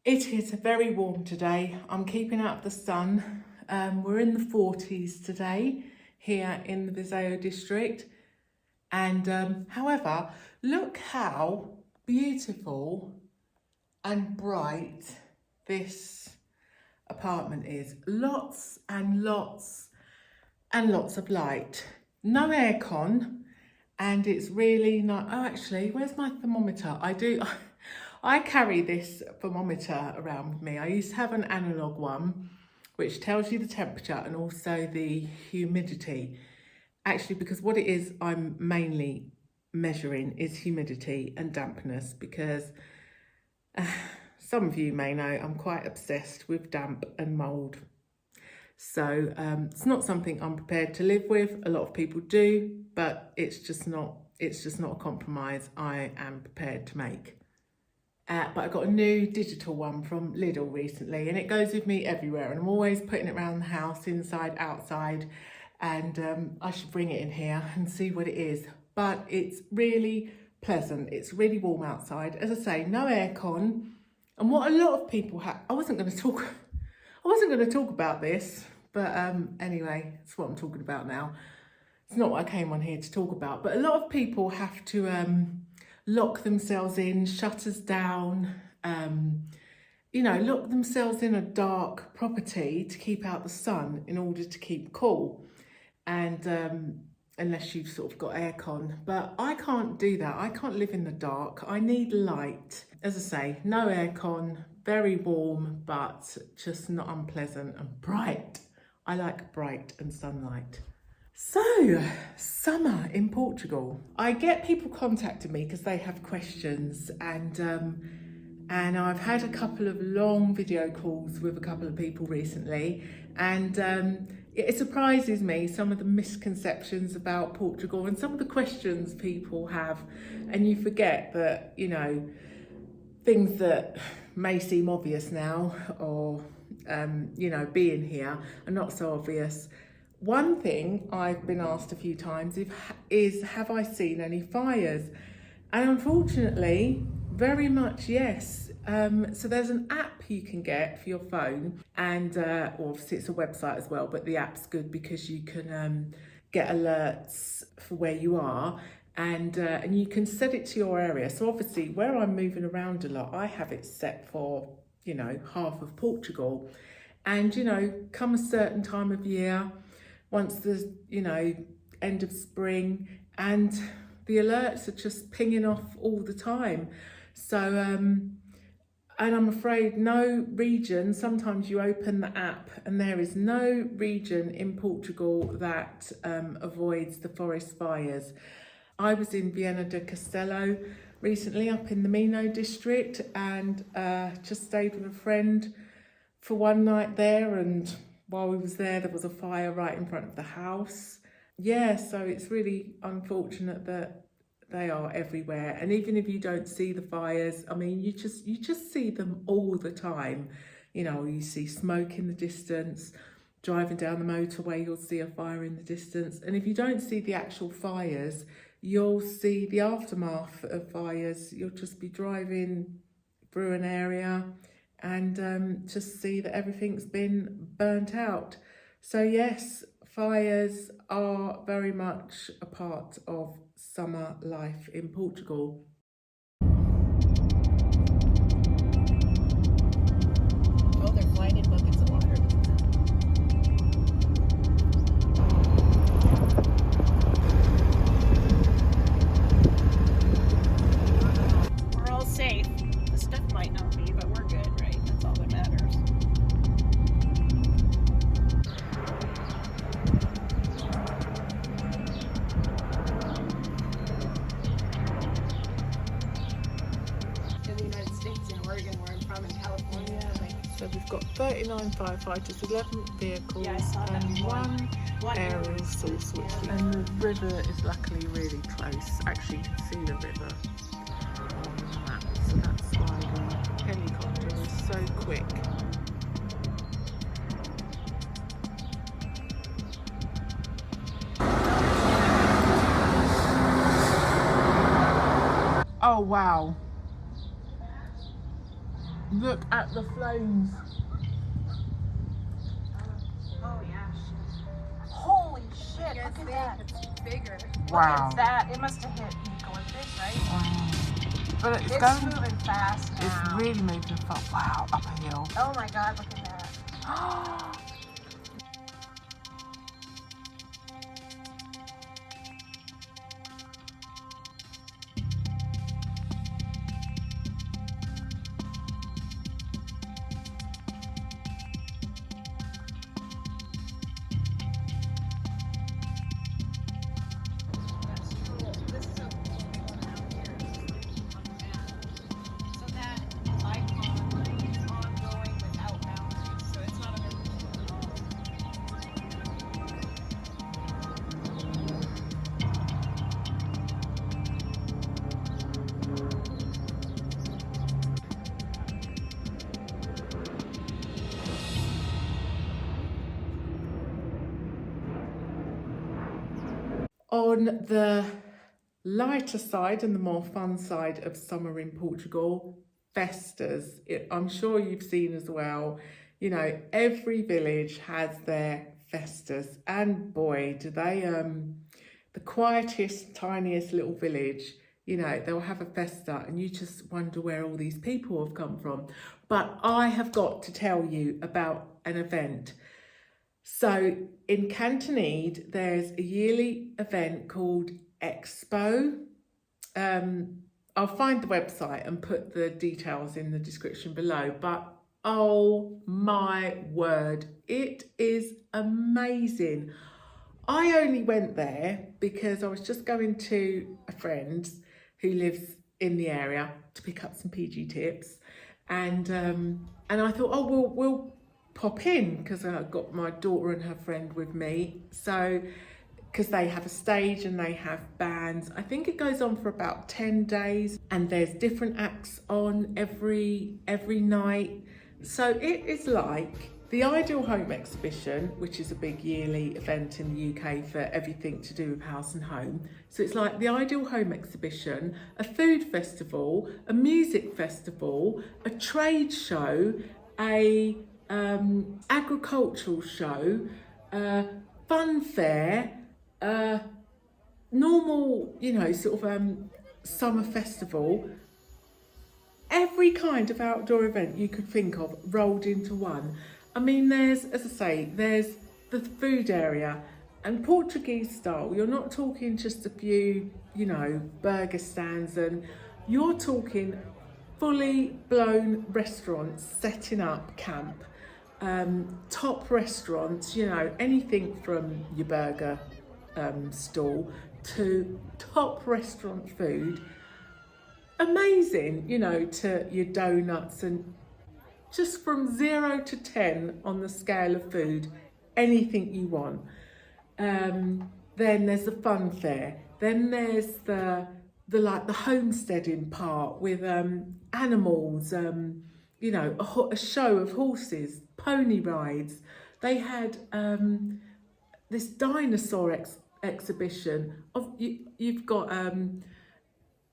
It is very warm today. I'm keeping out of the sun. We're in the 40s today here in the Viseu district. And however, look how beautiful and bright this apartment is. Lots and lots and lots of light. No aircon, and it's really not. Oh, actually, where's my thermometer? I carry this thermometer around with me. I used to have an analog one, which tells you the temperature and also the humidity. Actually, because what it is I'm mainly measuring is humidity and dampness, because some of you may know I'm quite obsessed with damp and mould. So it's not something I'm prepared to live with. A lot of people do, but it's just not a compromise I am prepared to make. But I got a new digital one from Lidl recently, and it goes with me everywhere, and I'm always putting it around the house, inside, outside, and I should bring it in here and see what it is. But it's really pleasant. It's really warm outside. As I say, no aircon. And what a lot of people have, I wasn't going to talk about this, but anyway, it's what I'm talking about now. It's not what I came on here to talk about, but a lot of people have to lock themselves in, shutters down, lock themselves in a dark property to keep out the sun in order to keep cool. And unless you've sort of got aircon, but I can't do that. I can't live in the dark. I need light. As I say, no aircon, very warm, but just not unpleasant and bright. I like bright and sunlight. So, summer in Portugal. I get people contacting me because they have questions, and I've had a couple of long video calls with a couple of people recently, and it surprises me some of the misconceptions about Portugal and some of the questions people have, and you forget that, things that may seem obvious now, or being here are not so obvious. One thing I've been asked a few times is have I seen any fires? And unfortunately, very much yes. So there's an app you can get for your phone, and obviously it's a website as well, but the app's good because you can get alerts for where you are, and you can set it to your area. So obviously where I'm moving around a lot, I have it set for, half of Portugal. And, come a certain time of year, once there's, end of spring, and the alerts are just pinging off all the time. So, and I'm afraid no region, sometimes you open the app and there is no region in Portugal that avoids the forest fires. I was in Viana do Castelo recently, up in the Minho district, and just stayed with a friend for one night there, and while we was there was a fire right in front of the house. Yeah, so it's really unfortunate that they are everywhere, and even if you don't see the fires, I mean, you just see them all the time. You see smoke in the distance. Driving down the motorway, you'll see a fire in the distance, and if you don't see the actual fires, you'll see the aftermath of fires. You'll just be driving through an area and just see that everything's been burnt out. So yes, fires are very much a part of summer life in Portugal. Oh, they're flying in buckets of water. We're all safe. The stuff might not be, but we're good, right? That's all that matters. In the United States, in Oregon, where I'm from, in California, So we've got 39 firefighters, 11 vehicles, Yeah, I saw that. and one One aerial source, and the river is luckily really close. Actually, you can see the river on the map, so that's why the helicopter was so quick. Oh wow. Look at the flames. Oh yeah, shit. Holy shit, look at that. It's bigger. Wow. Look at that. It must have hit eucalyptus, right? But it's It's going, moving fast now. it's really moving fast. Wow, up a hill. Oh my god, look at that. That's cool. This is a cool one out here. It's on the map. So that icon is ongoing without boundaries. So it's not a visual at all. On the lighter side and the more fun side of summer in Portugal, festas. I'm sure you've seen as well, you know, every village has their festas, and boy, do they, the quietest, tiniest little village, you know, they'll have a festa and you just wonder where all these people have come from. But I have got to tell you about an event. So in Cantanhede, there's a yearly event called Expo. I'll find the website and put the details in the description below, but oh my word, it is amazing. I only went there because I was just going to a friend who lives in the area to pick up some PG tips, and I thought, oh, we'll pop in because I've got my daughter and her friend with me. So, because they have a stage and they have bands. I think it goes on for about 10 days and there's different acts on every night. So it is like the Ideal Home Exhibition, which is a big yearly event in the UK for everything to do with house and home. So it's like the Ideal Home Exhibition, a food festival, a music festival, a trade show, a agricultural show, fun fair, normal, you know, sort of summer festival. Every kind of outdoor event you could think of rolled into one. I mean, there's, as I say, there's the food area, and Portuguese style. You're not talking just a few, you know, burger stands, and you're talking fully blown restaurants setting up camp. Top restaurants, you know, anything from your burger stall to top restaurant food. Amazing, you know, to your donuts, and just from 0 to 10 on the scale of food, anything you want. Then there's the fun fair. Then there's the homesteading part with animals, you know, a show of horses, pony rides. They had this dinosaur exhibition of you've got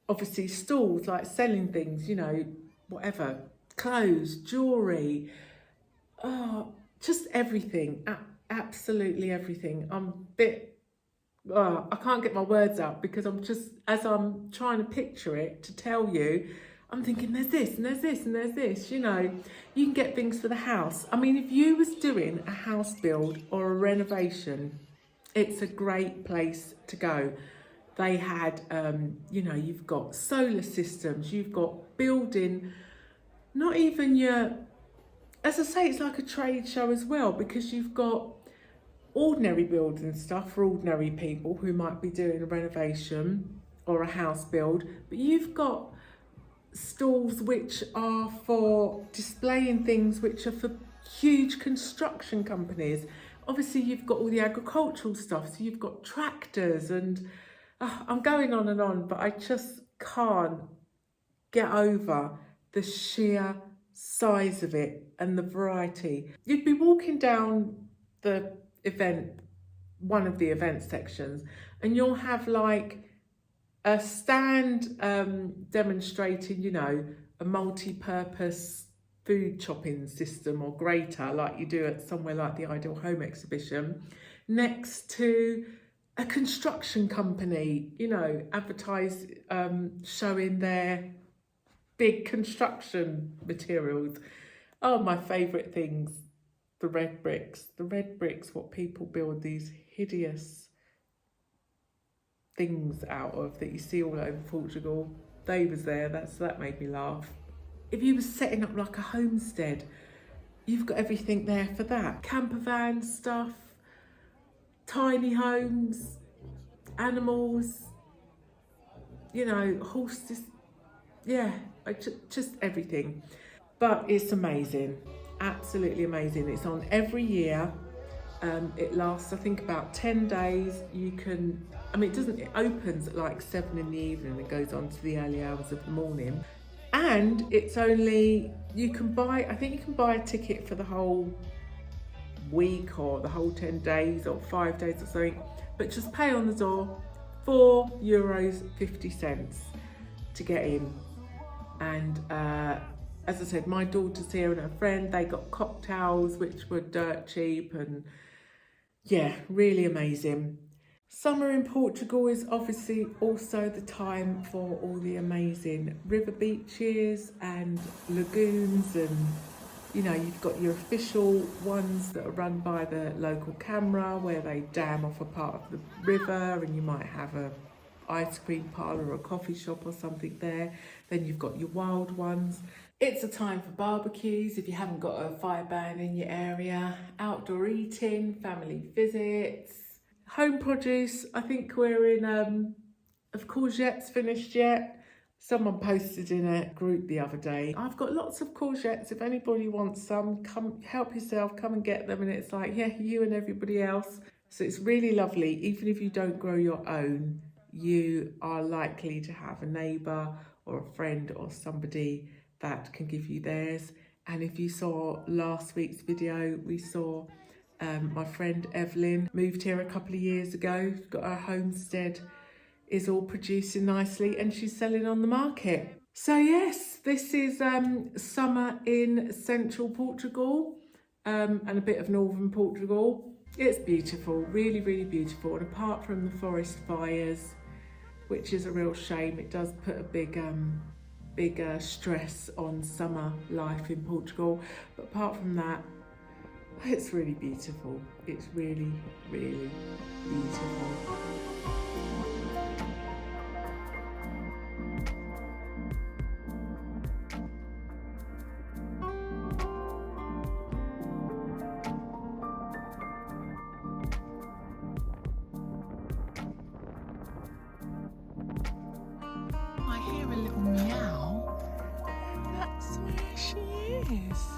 obviously stalls like selling things, you know, whatever, clothes, jewelry, just everything, absolutely everything. I'm a bit, I can't get my words out because I'm just, as I'm trying to picture it to tell you, I'm thinking there's this and there's this and there's this, you know. You can get things for the house. I mean, if you was doing a house build or a renovation, it's a great place to go. They had, you know, you've got solar systems, you've got building, not even your, as I say, it's like a trade show as well, because you've got ordinary building stuff for ordinary people who might be doing a renovation or a house build, but you've got stalls which are for displaying things which are for huge construction companies. Obviously you've got all the agricultural stuff, so you've got tractors, and I'm going on and on, but I just can't get over the sheer size of it and the variety. You'd be walking down the event, one of the event sections, and you'll have like a stand demonstrating, you know, a multi-purpose food chopping system or grater like you do at somewhere like the Ideal Home exhibition, next to a construction company, you know, advertise, showing their big construction materials. Oh, my favourite things, the red bricks. The red bricks, what people build these hideous things out of that you see all over Portugal. They was there, that made me laugh. If you were setting up like a homestead, you've got everything there for that. Camper van stuff, tiny homes, animals, you know, horses, yeah, just everything. But it's amazing, absolutely amazing. It's on every year. It lasts, I think, about 10 days. You can, I mean, it opens at like 7 in the evening and goes on to the early hours of the morning. And it's only, you can buy a ticket for the whole week or the whole 10 days or 5 days or something, but just pay on the door €4.50 to get in. And as I said, my daughter's here and her friend, they got cocktails which were dirt cheap, and yeah, really amazing. Summer in Portugal is obviously also the time for all the amazing river beaches and lagoons, and you know, you've got your official ones that are run by the local camera where they dam off a part of the river, and you might have a ice cream parlour or a coffee shop or something there. Then you've got your wild ones. It's a time for barbecues if you haven't got a fire ban in your area, outdoor eating, family visits, home produce. I think we're in, have courgettes finished yet? Someone posted in a group the other day, I've got lots of courgettes, if anybody wants some, come help yourself, come and get them. And it's like, yeah, you and everybody else. So it's really lovely. Even if you don't grow your own, you are likely to have a neighbour or a friend or somebody that can give you theirs. And if you saw last week's video, we saw my friend Evelyn moved here a couple of years ago, got her homestead, is all producing nicely, and she's selling on the market. So yes, this is summer in central Portugal and a bit of northern Portugal. It's beautiful, really, really beautiful. And apart from the forest fires, which is a real shame, it does put a big stress on summer life in Portugal. But apart from that, it's really beautiful. It's really, really beautiful. I hear a little meow. That's where she is.